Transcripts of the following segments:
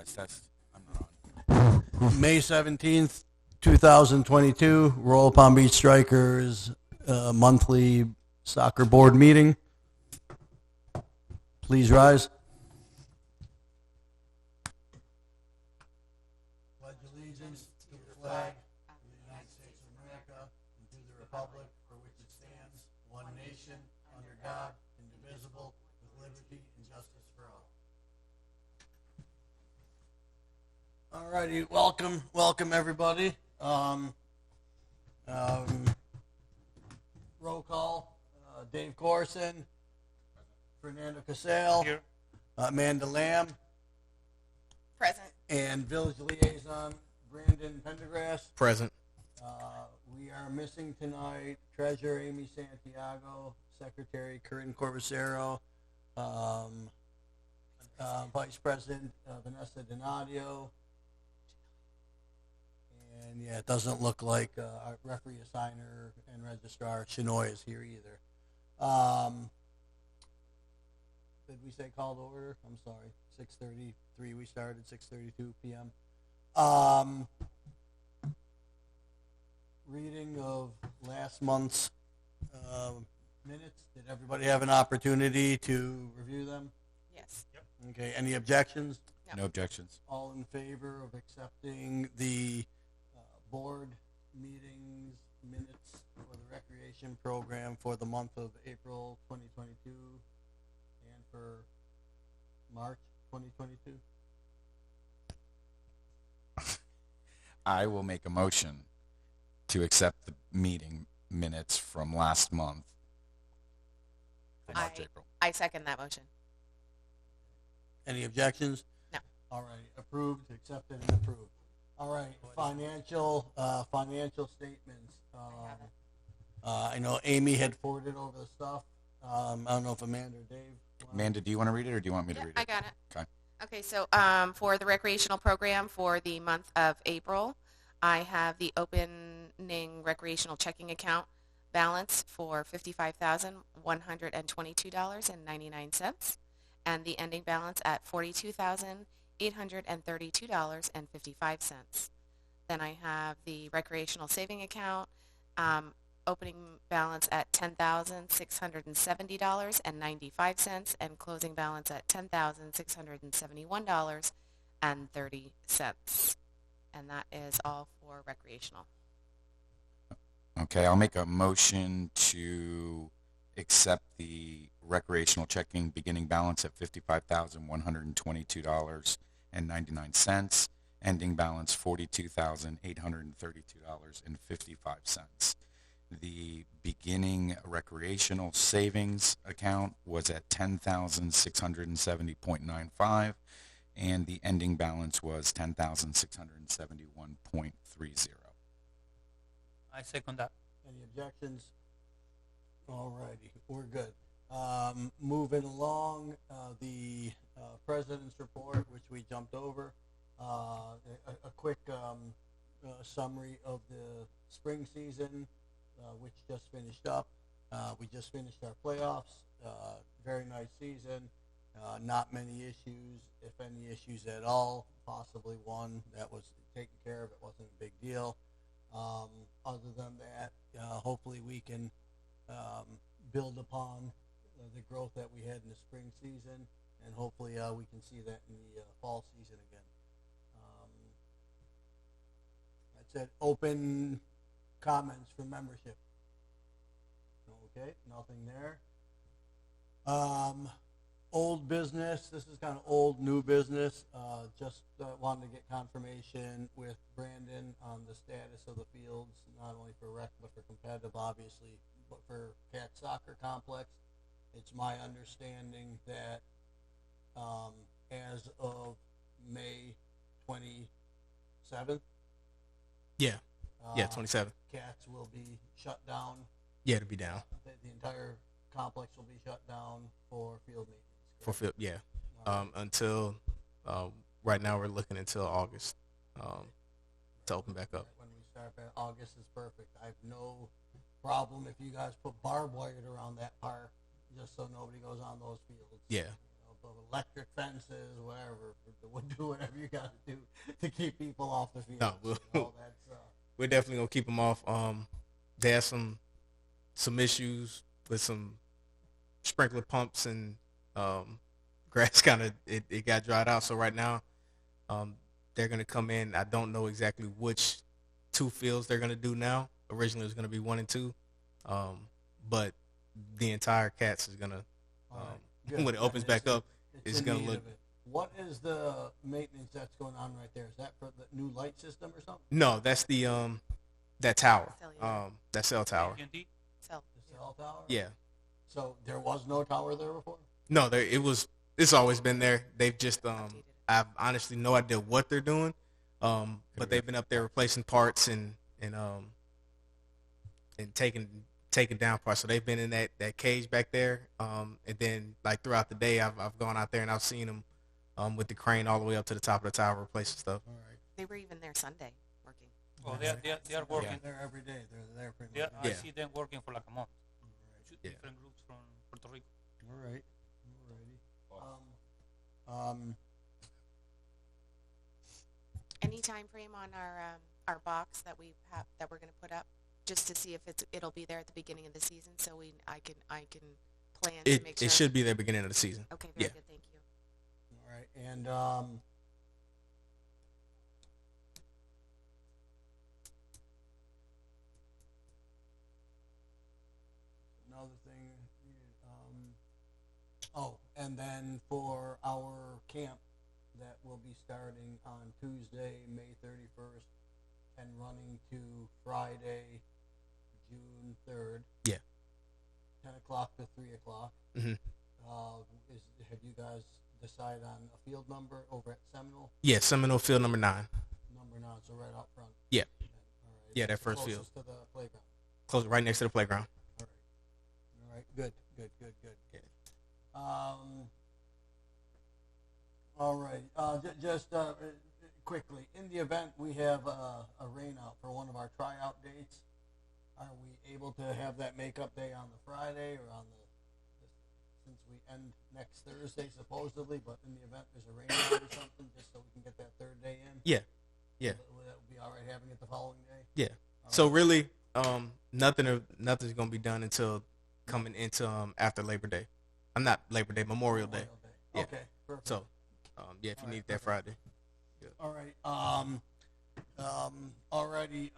Test. I'm not on. May 17th, 2022, Royal Palm Beach Strikers monthly soccer board meeting. Please rise. Pledge allegiance to the flag of the United States of America and to the republic for which it stands, one nation, under God, indivisible, with liberty and justice for all. All righty, welcome everybody. Roll call, Dave Corson, Fernando Casale, Here. Amanda Lamb, Present. and Village Liaison Brandon Pendergrass. Present. We are missing tonight Treasurer Amy Santiago, Secretary Corinne Corbacero, Vice President Vanessa Donadio, and yeah, it doesn't look like our referee assigner and registrar Shinoy is here either. Did we say call to order? I'm sorry. 6:33. We started 6:32 p.m. Reading of last month's minutes. Did everybody have an opportunity to review them? Yes. Okay. Any objections? No objections. All in favor of accepting the board meetings minutes for the recreation program for the month of April 2022 and for March 2022? I will make a motion to accept the meeting minutes from last month. For March, April. I second that motion. Any objections? No. All right, approved, accepted, and approved. All right, financial statements. I know Amy had forwarded over the stuff. I don't know if Amanda or Dave. Amanda, do you want to read it or do you want me to read it? I got it. Okay. Okay, so for the recreational program for the month of April, I have the opening recreational checking account balance for $55,122.99 and the ending balance at $42,832.55. Then I have the recreational saving account opening balance at $10,670.95 and closing balance at $10,671.30. And that is all for recreational. Okay, I'll make a motion to accept the recreational checking beginning balance at $55,122.99, ending balance $42,832.55. The beginning recreational savings account was at $10,670.95, and the ending balance was $10,671.30. I second that. Any objections? All righty, we're good. Moving along, the President's report, which we jumped over. A quick summary of the spring season, which just finished up. We just finished our playoffs. Very nice season. Not many issues, if any issues at all. Possibly one that was taken care of. It wasn't a big deal. Other than that, hopefully we can build upon the growth that we had in the spring season, and hopefully we can see that in the fall season again. I said open comments for membership. Okay, nothing there. Old business. This is kind of old, new business. Just wanted to get confirmation with Brandon on the status of the fields, not only for rec but for competitive, obviously, but for Cat Soccer Complex. It's my understanding that as of May 27th. Yeah. 27th. Cats will be shut down. Yeah, it'll be down. The entire complex will be shut down for field maintenance. For field, yeah. Until right now we're looking until August to open back up. When we start back, August is perfect. I have no problem if you guys put barbed wire around that park just so nobody goes on those fields. Yeah. electric fences, whatever. We'll do whatever you got to do to keep people off the field. No, we'll- All that's, We're definitely gonna keep them off. They have some issues with some sprinkler pumps and grass. Kind of it got dried out. So right now, they're gonna come in. I don't know exactly which two fields they're gonna do now. Originally, it was gonna be 1 and 2, but the entire Cats is gonna all right, good. when it opens back up, it's in gonna need look. of it. What is the maintenance that's going on right there? Is that for the new light system or something? No, that's the that tower. Cellular. That cell tower. AT&T? So, The cell tower? Yeah. So there was no tower there before? No, there it was. It's always been there. They've just Updated it. I've honestly no idea what they're doing. But they've been up there replacing parts and taking down parts. So they've been in that cage back there. And then like throughout the day, I've gone out there and I've seen them with the crane all the way up to the top of the tower replacing stuff. All right. they were even there Sunday working. Oh, they are working. They're there every day. They're there pretty They are, much. I Yeah. see them working for like a month. Two Yeah. different groups from Puerto Rico. All right. All righty. Any time frame on our box that we have that we're going to put up, just to see if it'll be there at the beginning of the season, so I can plan to make sure. It should be there beginning of the season. Okay, very yeah. good, thank you. All right. And another thing. And then for our camp that will be starting on Tuesday, May 31st, and running to Friday, June 3rd. Yeah. 10 o'clock to 3 o'clock. Mhm. Have you guys decided on a field number over at Seminole? Yeah, Seminole Field number 9. Number 9, so right out front. Yeah. All right. Yeah, that It's first field. closest to the playground. Close right next to the playground. All right. Good. Yeah. All right. Just quickly, in the event we have a rain out for one of our tryout dates, are we able to have that makeup day on the Friday or on since we end next Thursday supposedly, but in the event there's a rain out or something, just so we can get that third day in? Yeah. Would that be all right having it the following day? Yeah. All So right. really, nothing's gonna be done until coming into after Labor Day. I'm not Labor Day, Memorial Day. Yeah. Okay. Perfect. So, yeah, if you All right, need that perfect. Friday. All right. Alrighty.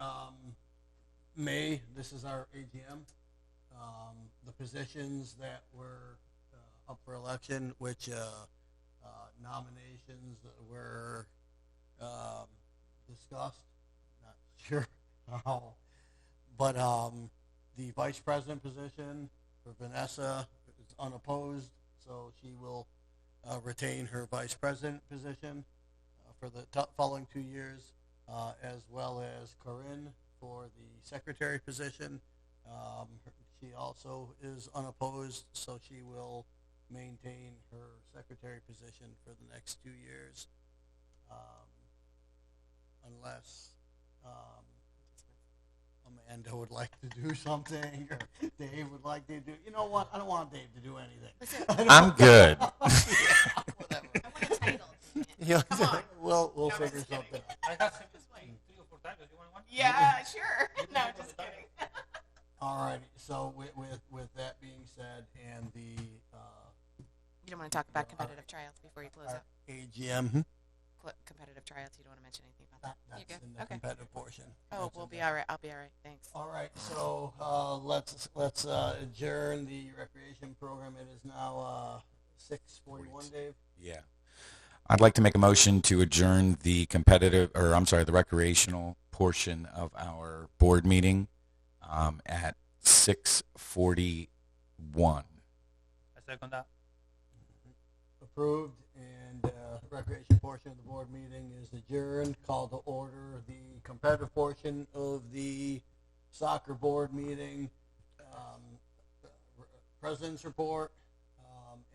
May. This is our AGM. The positions that were up for election, which nominations were discussed. Not sure how, but the vice president position for Vanessa is unopposed, so she will retain her vice president position for the following 2 years, as well as Corinne for the secretary position. She also is unopposed, so she will maintain her secretary position for the next 2 years, unless Amanda would like to do something, or Dave would like to do. You know what? I don't want Dave to do anything. Listen, I'm good. Whatever. I want a title. Yeah, Come on. we'll No, I'm figure just kidding. something out. I have sent this like 3 or 4 times. Do you want one? Yeah, sure. No, just kidding. Alrighty, so with that being said, and the You don't want to talk about competitive tryouts before you close our up. AGM, Competitive tryouts. You don't want to mention anything about that. that's You're good. in the Okay. competitive portion. Oh, That's we'll in be there. all right. I'll be all right. Thanks. All right, so let's adjourn the recreation program. It is now 6:41, Dave. Yeah. I'd like to make a motion to adjourn the the recreational portion of our board meeting at 6:41. I second that. Approved, and recreation portion of the board meeting is adjourned. Call to order the competitive portion of the soccer board meeting. President's report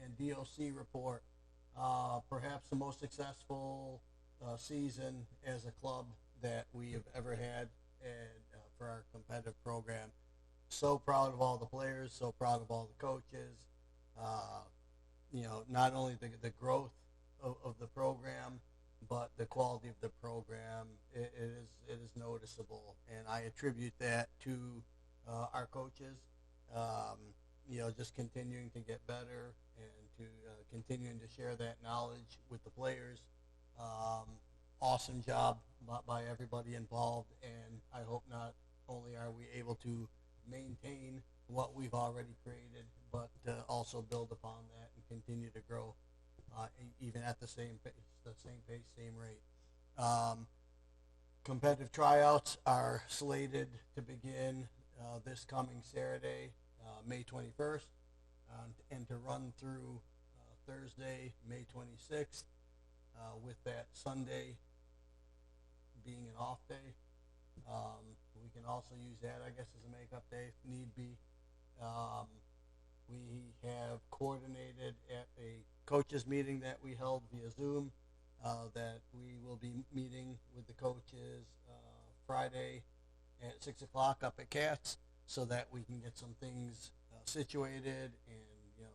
and DOC report. Perhaps the most successful season as a club that we have ever had, and for our competitive program. So proud of all the players, so proud of all the coaches. not only the growth of the program, but the quality of the program, it is noticeable, and I attribute that to our coaches, just continuing to get better and to continuing to share that knowledge with the players. Awesome job by everybody involved, and I hope not only are we able to maintain what we've already created, but also build upon that and continue to grow, even at the same pace, same rate. Competitive tryouts are slated to begin this coming Saturday, May 21st, and to run through Thursday, May 26th, with that Sunday being an off day. We can also use that, I guess, as a makeup day if need be. We have coordinated at a coaches meeting that we held via Zoom that we will be meeting with the coaches Friday at 6 o'clock up at Cats, so that we can get some things situated and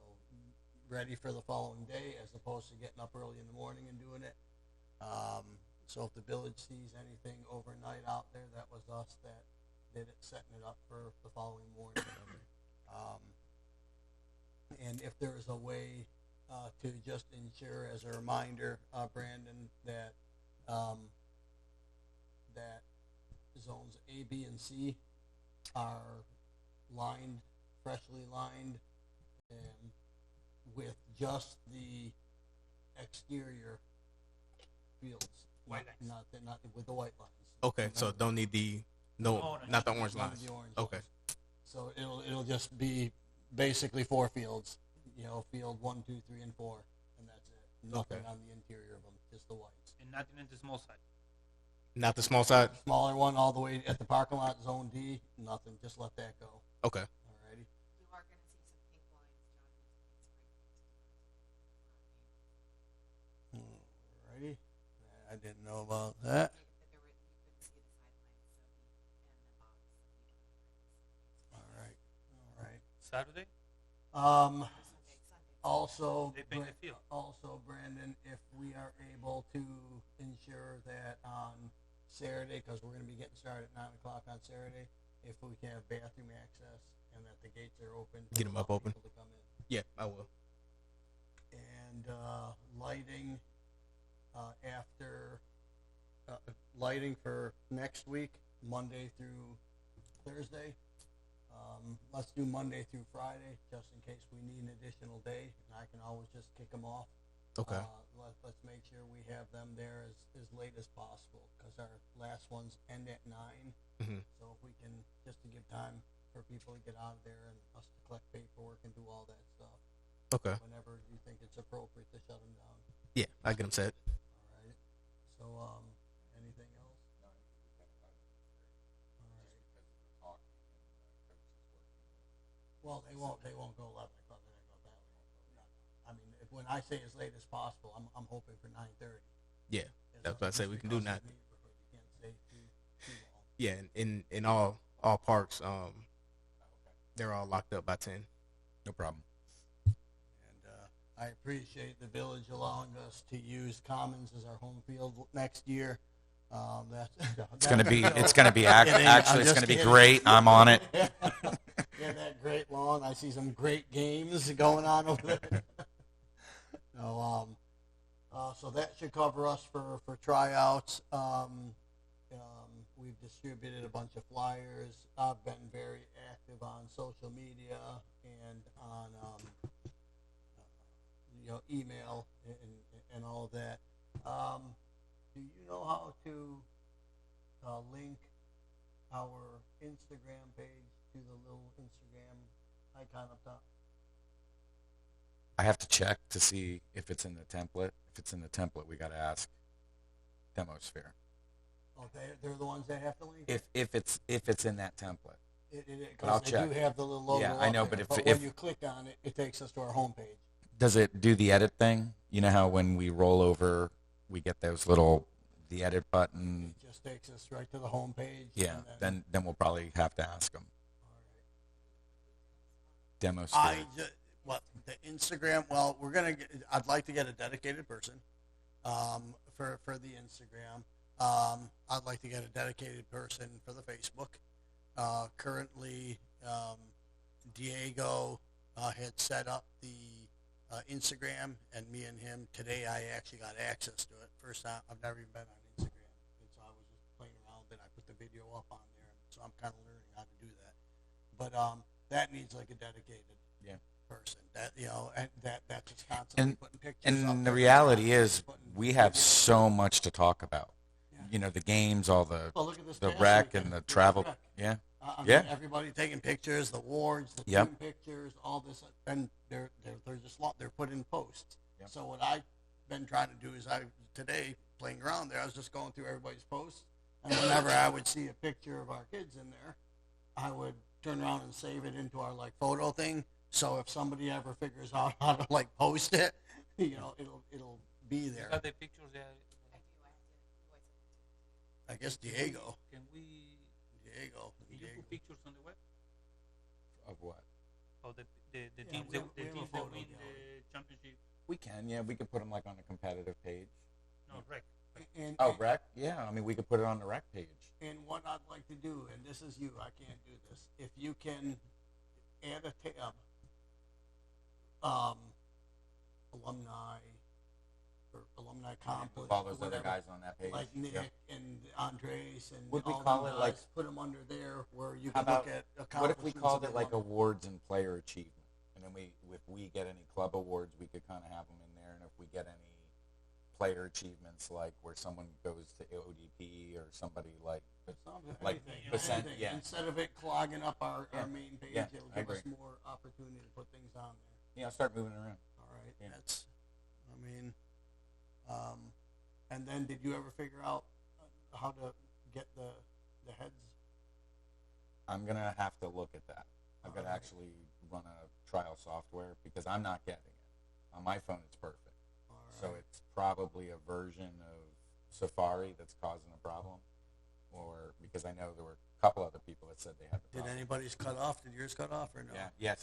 ready for the following day, as opposed to getting up early in the morning and doing it. So if the village sees anything overnight out there, that was us that did it, setting it up for the following morning. And if there is a way to just ensure, as a reminder, Brandon, that that zones A, B, and C are lined, freshly lined, and with just the exterior fields, White not with the white lines. Okay, so don't need not the orange None of lines. the orange Okay. lines. So it'll just be basically 4 fields. Field 1, 2, 3, and 4, and that's it. Nothing Okay. on the interior of them, just the whites. And nothing in the small side. Not the small side? Smaller one all the way at the parking lot, zone D, nothing. Just let that go. Okay. Alrighty. You are going to see some pink lines, John. Alrighty. I didn't know about that. Alright. Saturday, Also, they paint the field. also, Brandon, if we are able to ensure that on Saturday, because we're going to be getting started at 9 o'clock on Saturday, if we can have bathroom access and that the gates are open. Get 'em up allow open. people to come in. Yeah, I will. And lighting lighting for next week, Monday through Thursday. Let's do Monday through Friday, just in case we need an additional day, and I can always just kick them off. Okay. Let's make sure we have them there as late as possible, because our last ones end at 9. Mm-hmm. So if we can, just to give time for people to get out of there and us to collect paperwork and do all that stuff, Okay. whenever you think it's appropriate to shut them down. Yeah, I get them set. All right. So, anything else? All right. Well, they won't go 11 o'clock. They go that way. No. I mean, when I say as late as possible, I'm hoping for 9:30. Yeah, that's what I say. We can do that. that. You can't say too long. Yeah, in all parks, they're all locked up by 10. No problem. And I appreciate the village allowing us to use Commons as our home field next year. It's gonna be actually it's gonna be great. I'm on it. Yeah, that great lawn. I see some great games going on over there. So that should cover us for tryouts. We've distributed a bunch of flyers. I've been very active on social media and on email and all of that. Do you know how to link our Instagram page to the little Instagram icon up top? I have to check to see if it's in the template. If it's in the template, we got to ask Demosphere. Oh, they're the ones that have to link? If it's in that template. But I'll they check. do have the little logo. Yeah, I know, up there. but if when you click on it, it takes us to our homepage. Does it do the edit thing? You know how when we roll over, we get those the edit button. It just takes us right to the homepage. Yeah, and then we'll probably have to ask them. all right. Demosphere. What, the Instagram? Well, I'd like to get a dedicated person for the Instagram. I'd like to get a dedicated person for the Facebook. Currently, Diego had set up the Instagram, and me and him today. I actually got access to it. First time I've never even been on Instagram, and so I was just playing around. And I put the video up on there, so I'm kind of learning how to do that. But that needs like a dedicated person. That and that's just constantly putting pictures. Up And the there, reality constantly is, putting we have videos. so much to talk about. Yeah. The games, all the Well, look at this the past rec weekend, and the with travel. rec. Yeah. I mean, Yeah. everybody taking pictures, the awards, the Yep. team pictures, all this, and they're just they're put in posts. Yep. So what I've been trying to do is today playing around there, I was just going through everybody's posts, and whenever I would see a picture of our kids in there, I would turn around and save it into our like photo thing. So if somebody ever figures out how to like post it, it'll be there. Got the pictures there. I guess Diego. Can we you put pictures on the web Of what? of the Yeah, teams we that have a win photo the gallery. championship? We can. Yeah, we could put them like on the competitive page. No, rec. And, Oh, rec. Yeah, I mean, we could put it on the rec page. And what I'd like to do, and this is you, I can't do this. If you can add a tab, alumni or alumni complex, All those whatever, other guys on that page. like Nick Yep. and Andres and Would we all call them it like- guys, put them under there where you How can look about- at What if accomplishments. we called of it like alumni. awards and player achievement? And then if we get any club awards, we could kind of have them in there. And if we get any player achievements, like where someone goes to ODP or somebody like like Anything. yeah. Instead of it clogging up our Yeah. main page, Yeah, it'll I give us agree. more opportunity to put things on there. Start moving around. All right, Yeah. that's, I mean, and then did you ever figure out how to get the heads? I'm gonna have to look at that. I've got to Alright. actually run a trial software because I'm not getting it. On my phone, it's perfect. All So right. it's probably a version of Safari that's causing a problem, or because I know there were a couple other people that said they had the Did problem. anybody's cut off? Did yours cut off or no? Yeah.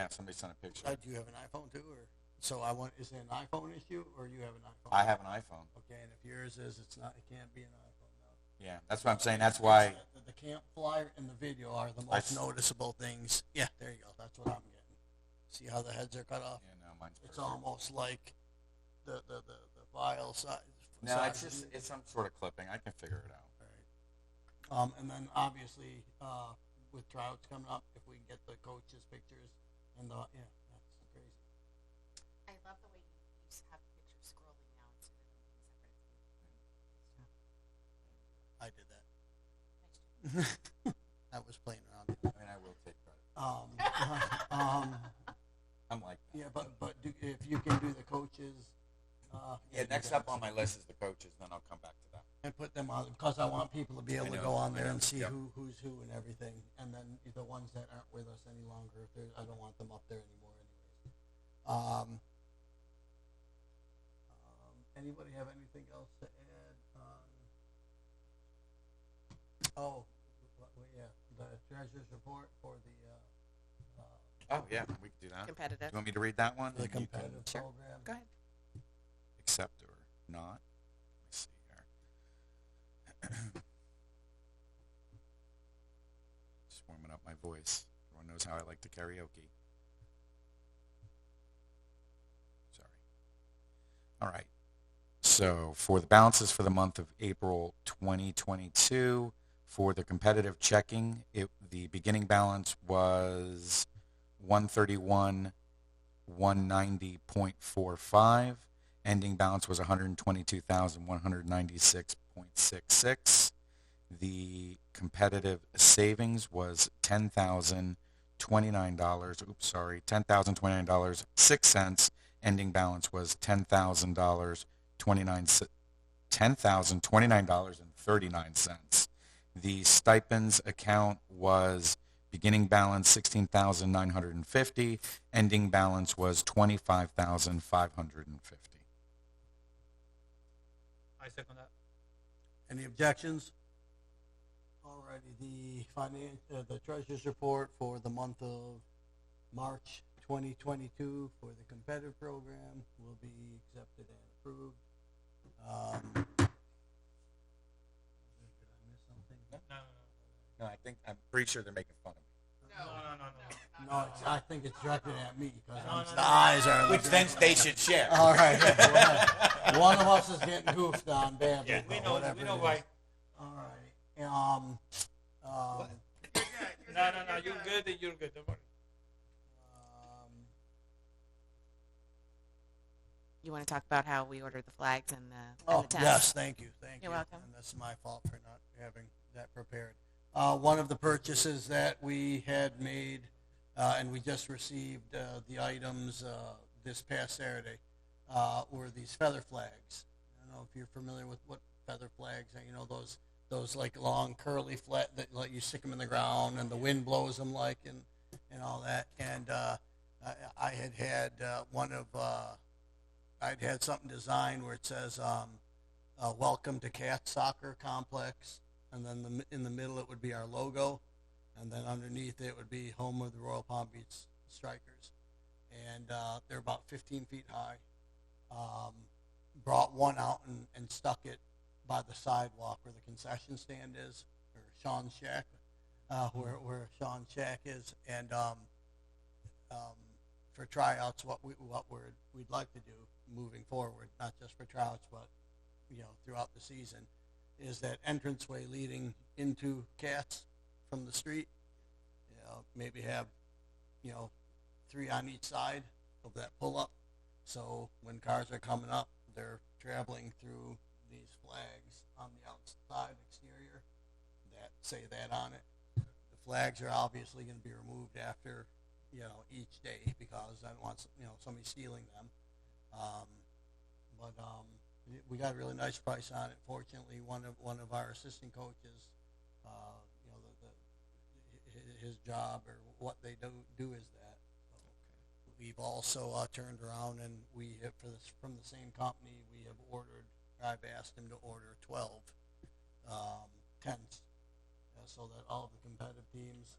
Somebody sent a picture. Do you have an iPhone too, or so is it an iPhone issue, or you have an iPhone? I have an iPhone. Okay, and if yours is, it's not. It can't be an iPhone now. Yeah, that's what I'm saying. That's why. The camp flyer and the video are the I most s- noticeable things. Yeah, there you go. That's what I'm getting. See how the heads are cut off? Yeah, no, mine's It's perfect. almost like the file size. No, size it's of it's some sort of clipping. I can figure it out. All right. And then obviously with Tryouts coming up, if we can get the coaches' pictures and that's crazy. I love the way you have the pictures scrolling now instead of them being separate. I did that. I was playing around. I mean, I will take credit. I'm like that. Yeah, but if you can do the coaches. Next up on my list is the coaches. Then I'll come back to that. And put them on because I want people to be able I to know, go on I there know, and see yep. who's who and everything. And then the ones that aren't with us any longer, if I don't want them up there anymore, anyways. Anybody have anything else to add? The treasurer's report for the Oh yeah, we can do that. Competitive. Do you want me to read that one? the And you can competitive Sure. program. Go ahead. accept or not. Let me see here. Just warming up my voice. Everyone knows how I like to karaoke. Sorry. All right. So for the balances for the month of April 2022, for the competitive checking, the beginning balance was 131,190.45. Ending balance was 122,196.66. The competitive savings was $10,029. $10,029.06. Ending balance was $10,029.39. The stipends account was beginning balance $16,950. Ending balance was $25,550. I second that. Any objections? Alrighty, the treasurer's report for the month of March 2022 for the competitive program will be accepted and approved. Did I miss something? No, I'm pretty sure they're making fun of me. No, I think it's directed at me because the eyes are. Which then they should share. All right. Well, one of us is getting goofed on badly. Yeah, we know why. All right. No, you're good. You're good. Don't worry. You want to talk about how we ordered the flags and the Oh, tents? yes, thank you. You're welcome. And that's my fault for not having that prepared. One of the purchases that we had made, and we just received the items this past Saturday, were these feather flags. I don't know if you're familiar with what feather flags are. You know, those like long curly flat that like you stick them in the ground and the wind blows them like and all that. And I had one of I'd had something designed where it says "Welcome to Cat Soccer Complex," and then in the middle it would be our logo, and then underneath it would be home of the Royal Palm Beach Strikers. And they're about 15 feet high. Brought one out and stuck it by the sidewalk where the concession stand is, or Sean's Shack, where Sean's Shack is. And for tryouts, what we'd like to do moving forward, not just for tryouts, but throughout the season, is that entranceway leading into Cats from the street. Maybe have 3 on each side of that pull up, so when cars are coming up, they're traveling through these flags on the outside exterior that say that on it. The flags are obviously going to be removed after each day because I don't want somebody stealing them. But we got a really nice price on it. Fortunately, one of our assistant coaches, his job or what they do is that. We've also turned around and we have from the same company we have ordered. I've asked him to order 12 tents so that all of the competitive teams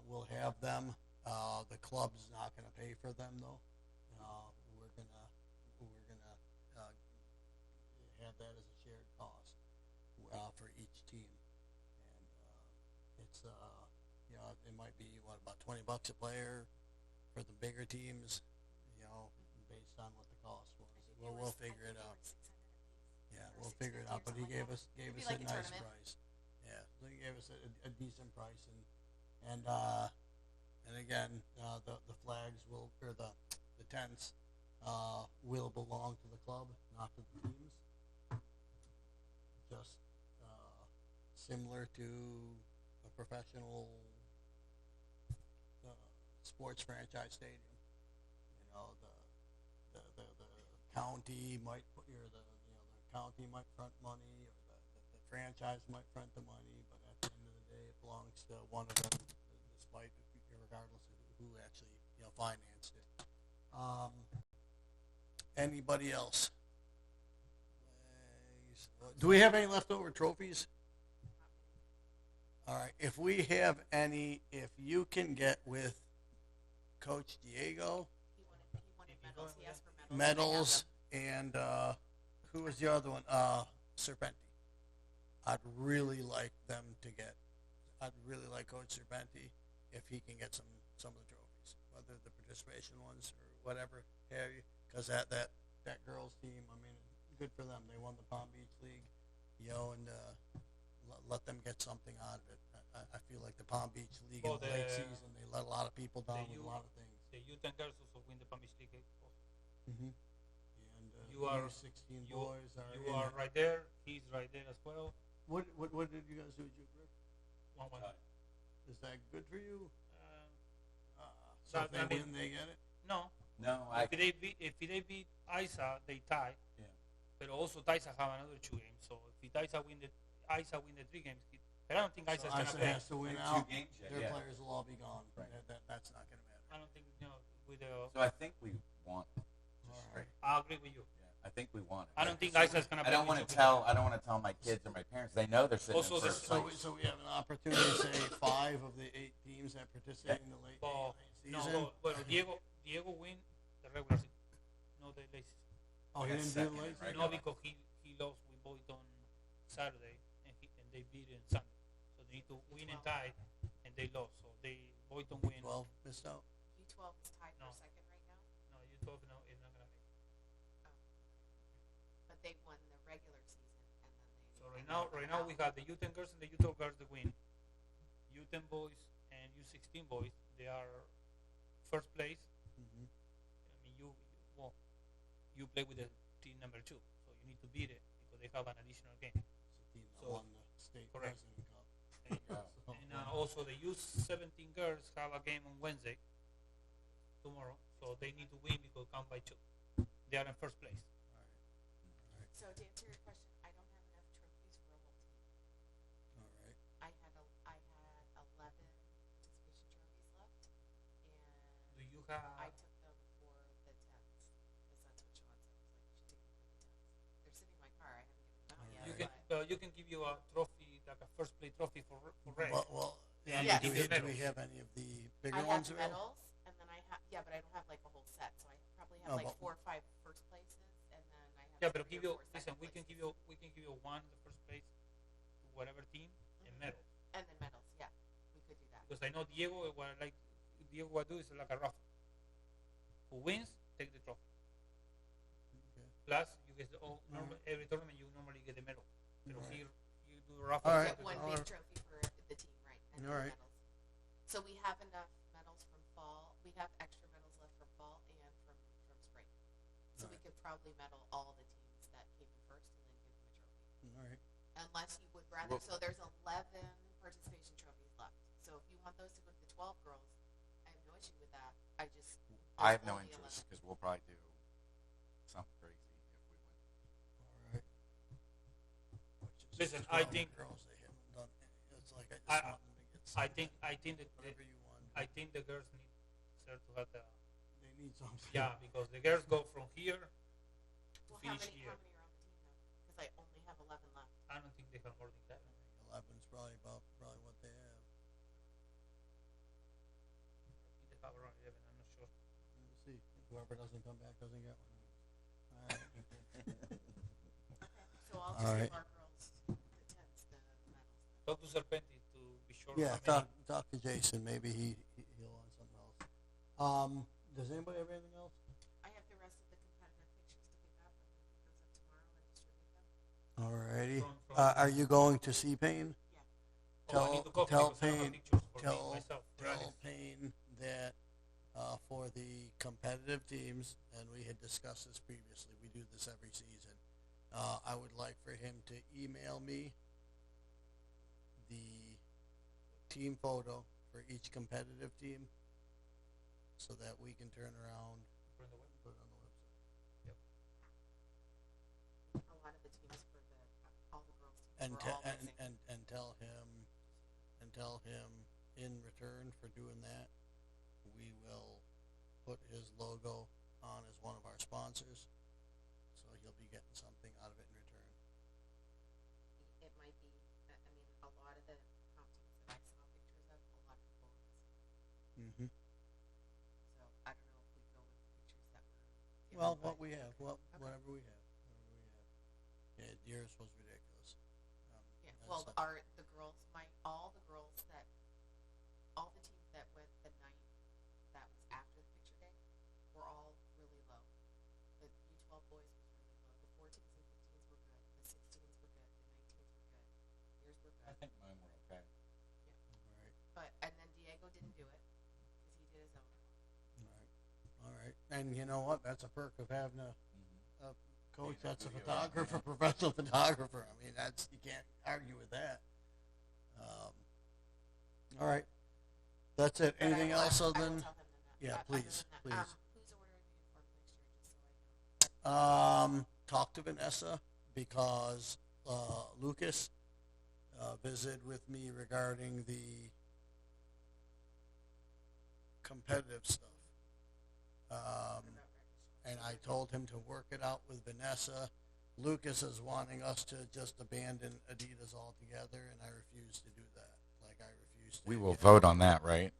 will have them. The club's not going to pay for them though. We're gonna have that as a shared cost for each team, and it's it might be about $20 a player for the bigger teams, based on what the cost was. We'll figure it out. Yeah, we'll figure it out. But he gave us a nice price. Yeah, so he gave us a decent price, and again, the flags will, or the tents will belong to the club, not to the teams. Just similar to a professional sports franchise stadium. The county might the county might front money, or the franchise might front the money, but at the end of the day, it belongs to one of them, despite regardless of who actually financed it. Anybody else? Do we have any leftover trophies? All right. If we have any, if you can get with Coach Diego, He wanted medals. He asked for medals. medals, and who was the other one? Serpenti. I'd really like them to get. I'd really like Coach Serpenti if he can get some of the trophies, whether the participation ones or whatever have you, because that girls team, I mean, good for them. They won the Palm Beach League, and let them get something out of it. I feel like the Palm Beach League in the late season, they let a lot of people down with a lot of things. The youth and girls also win the Palm Beach League. Mm-hmm. And You are- U16 boys are. You are right there. He's right there as well. What did you guys do with Juke Rick? 1-1. Is that good for you? So That- if they I mean- win, they get it. No. No, If they beat Isa, they tie. Yeah. But also Taisa have another 2 games. So if Isa win the 3 games, but I don't think Isa's So gonna Isa play. has to win Two out. games yet, Their yeah. players will all be gone. Right. That's not going to matter. I don't think with the. So I think we want it. All Just right. straight. I agree with you. Yeah, I think we want it. I don't think Isa's gonna. I don't want to tell my kids or my parents. They know they're sitting Also, in first So place. we have an opportunity to say 5 of the 8 teams that participate in the late Well, No, season? well, Diego win the regular season, no the late season. Oh, he Got didn't do second, the late right? season? No, because he lost with Boyd on Saturday, and they beat it on Sunday. So they need to win and tie, and they lost. So Boyton win. 12 missed out? U12 is tied No. for second right now, No, U12 no, is not gonna make it. but they won the regular season and then they. So right now we have the U10 girls and the U12 girls that win. U10 boys and U16 boys, they are first place. Mm-hmm. I mean, you play with the team number 2, so you need to beat it because they have an additional game. It's a team that So- won the state correct. president cup. And also the U17 girls have a game on Wednesday, tomorrow, so they need to win because count by 2. They are in first place. So to answer your question, I don't have enough trophies for a whole team. All right. I had 11 participation trophies left, and Do you I have? took them for the 10s because that's what Sean said. Was like, you should take them for the 10s. They're sitting in my car. I haven't given them out You yet. can you can give you a trophy like a first place trophy for Ray. Well, yeah, Yes. do Give you we medals. have any of the I bigger have ones the available? medals, and then I have but I don't have like a whole set. So I probably have No, like but- 4 or 5 first places, and then I have. Yeah, but 3 give you or 4 listen. second We can places. give you one the first place to whatever team and Mhm. medals. And then medals. Yeah, we could do that. Because I know Diego what do is like a raffle. Who wins take the trophy. Okay. Plus you get every tournament you normally get the medal. Pero here you do a raffle. All right. for the One All big right. trophy for the team, right? And All then right. medals. So we have enough medals from fall. We have extra medals left from fall and from spring. So All we right. could probably medal all the teams that came in first and then give them a trophy. All right. Unless you would rather. Well- So there's 11 participation trophies left. So if you want those to go to the 12 girls, I have no issue with that. I have no only interest 11. because we'll probably do something crazy if we win. All right. Which is Listen, just I all the think- girls, they haven't done it. It's like I just I- want them to get I something. think that Whatever you want. I think the girls need sir to have the They need something. because the girls go from here to Well, finish how here. many are on the team though? Because I only have 11 left. I don't think they have more than that. 11's probably what they have. I think they have around 11. I'm not sure. We'll see. Whoever doesn't come back doesn't get one. All right. So I'll All just right. give our girls the 10s the medals. Talk to Serpenti to be sure. Yeah, how many. talk to Jason. Maybe he'll want something else. Does anybody have anything else? I have the rest of the competitive pictures to pick up. I'm going to pick those up tomorrow and distribute them. Alrighty. From- Are you going to see Payne? Oh, I need to copy tell because I don't have Payne- pictures for me, Tell myself. tell Payne that for the competitive teams, and we had discussed this previously, we do this every season. I would like for him to email me the team photo for each competitive team, so that we can turn around For the web. and put it on the website. A lot of the teams for all the girls teams And were te- all missing. and tell him in return for doing that, we will put his logo on as one of our sponsors, so he'll be getting something out of it in return. It might be. I mean, a lot of the comp teams that I saw pictures of, a lot of people were missing. Mm-hmm. So I don't know if we go with pictures that were. given, Well, but- what we have, Okay. whatever we have. Yeah, yours was ridiculous. Yeah. That's Well, like- all the teams that went the night that was after the picture day were all really low. The U12 boys was really low. The 14s and 15s were good. The 16s were good. The 19s were good. Yours were I good. think mine were okay. All right. But and then Diego didn't do it because he did his own. All right. And you know what? That's a perk of having a coach Being a that's a video photographer, professional photographer. I mean, you can't argue with that. All right. That's it. But Anything else I other will than? tell him that. Yeah, Other please, than that, please. Who's ordering the uniform next year, just so I know? Talk to Vanessa because Lucas visited with me regarding the competitive stuff. And I told him to work it out with Vanessa. Lucas is wanting us to just abandon Adidas altogether, and I refuse to do that. Like I refuse to. We will vote on that, right?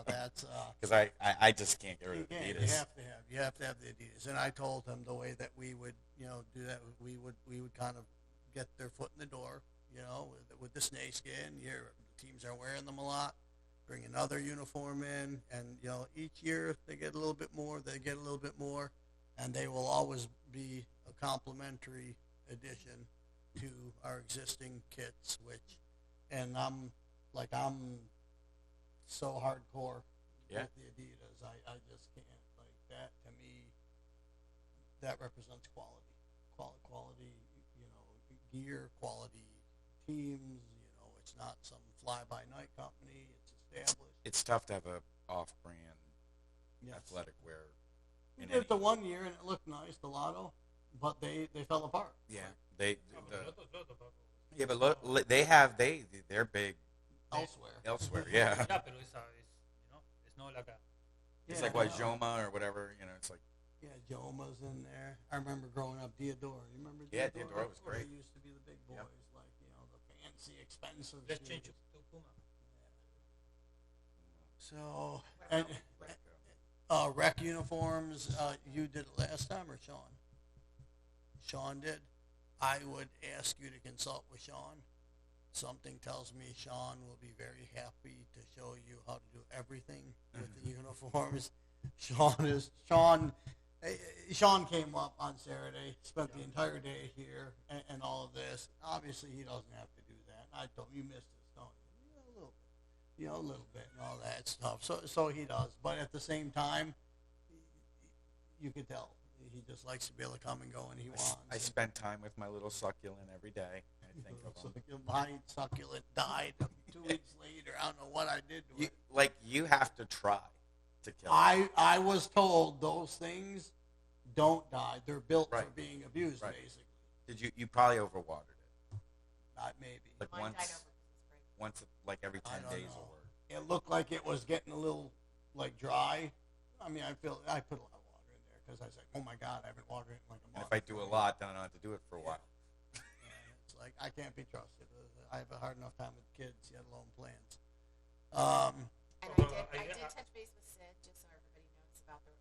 That's Because I just can't get rid you of can't. Adidas. You have to have the Adidas. And I told him the way that we would do that. We would kind of get their foot in the door. With the snakeskin. Teams are wearing them a lot. Bring another uniform in, and each year they get a little bit more. They get a little bit more, and they will always be a complimentary addition to our existing kits. And I'm so hardcore Yeah. with the Adidas. I just can't, like, that. To me, that represents quality gear, quality teams. It's not some fly-by-night company. It's established. It's tough to have a off-brand Yes. athletic wear. We in did it the any- one year and it looked nice, the Lotto, but they fell apart. Yeah, they No, the, but Lotto, yeah, but look, they're big Elsewhere. elsewhere. Yeah, yeah, pero it's not like a. it's Yeah, like Wajoma or whatever. It's like Yeah, Joma's in there. I remember growing up, Diodora. You remember Diodora? Yeah, Diodora was great. They used to be the big boys, Yep. like, the fancy, expensive Let's shoes. change to Puma. So, What and about rec uniforms, you did it last time or Sean? Sean did. I would ask you to consult with Sean. Something tells me Sean will be very happy to show you how to do everything with the uniforms. Sean came up on Saturday, spent the entire day here, and all of this. Obviously, he doesn't have to do that. I told him, you missed this, don't you? A little bit, and all that stuff. So he does, but at the same time, you could tell he just likes to be able to come and go when he wants. I spend time with my little succulent every day. I think of them. My succulent died 2 weeks later. I don't know what I did to it. You have to try to kill it. I was told those things don't die. They're built for Right. being abused, Right. basically. You probably overwatered it. Not maybe. Like Mine died once over Christmas break. once like every I 10 don't days know. or It looked like it was getting a little dry. I mean, I put a lot of water in there because I was like, oh my God, I haven't watered it in like a and month. if I do a lot, then I don't have to do it for a while. And it's like I can't be trusted. I have a hard enough time with kids, yet alone plans. And Well, I I- did touch base with Sid, just so everybody knows about the.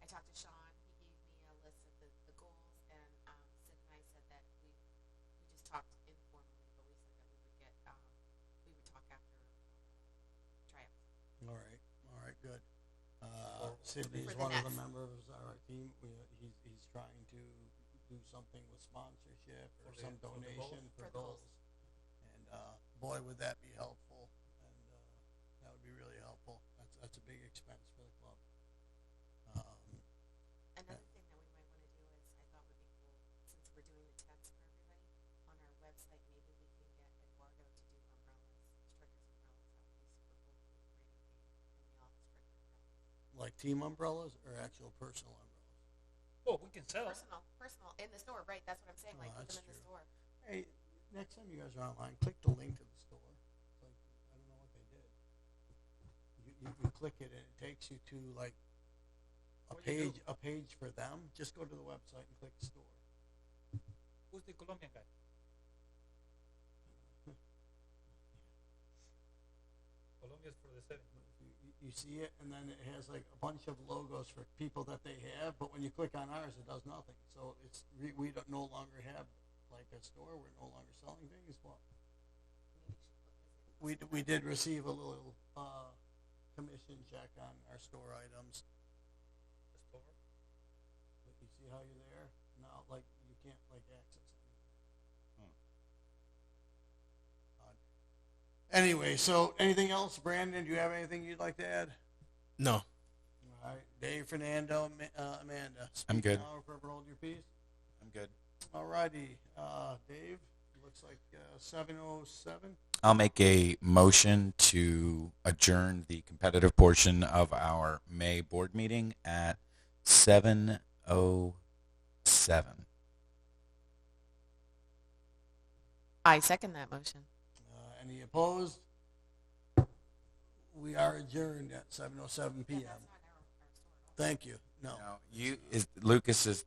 I talked to Sean. He gave me a list of the goals, and Sid and I said that we just talked informally, but we said that we would talk after tryouts. All right, good. For Sydney's the one of the next. members of our team. He's trying to do something with sponsorship or For some the goals? donation for For the goals. And boy, would that be helpful. And that would be really helpful. That's a big expense for the club. Another thing that we might want to do is I thought would be cool, since we're doing the tents for everybody on our website. Maybe we can get Eduardo to do umbrellas, Strickers umbrellas. That would be super cool. We can create a theme, and we all have Stricker umbrellas. Like team umbrellas or actual personal umbrellas? Oh, we can sell. Personal in the store, right? That's what I'm saying. Oh, Like put that's them in the true. store. Hey, next time you guys are online, click the link to the store. It's like, I don't know what they did. You click it and it takes you to like What do you a page for them. Just go to the website and click store. Who's the Colombian guy? Colombia's for the 70s. You see it, and then it has like a bunch of logos for people that they have. But when you click on ours, it does nothing. So we don't no longer have like a store. We're no longer selling things. What? We did receive a little commission check on our store items. The store. But you see how you're there? Now, like, you can't, like, access anything. Odd. Anyway, so anything else, Brandon? Do you have anything you'd like to add? No. All right. Dave, Fernando, Amanda. I'm Speak good. now or forever hold your peace. I'm good. All righty. Dave, looks like 7:07. I'll make a motion to adjourn the competitive portion of our May board meeting at 7:07. I second that motion. Any opposed? We are adjourned at 7:07 p.m. Thank you. No. Lucas is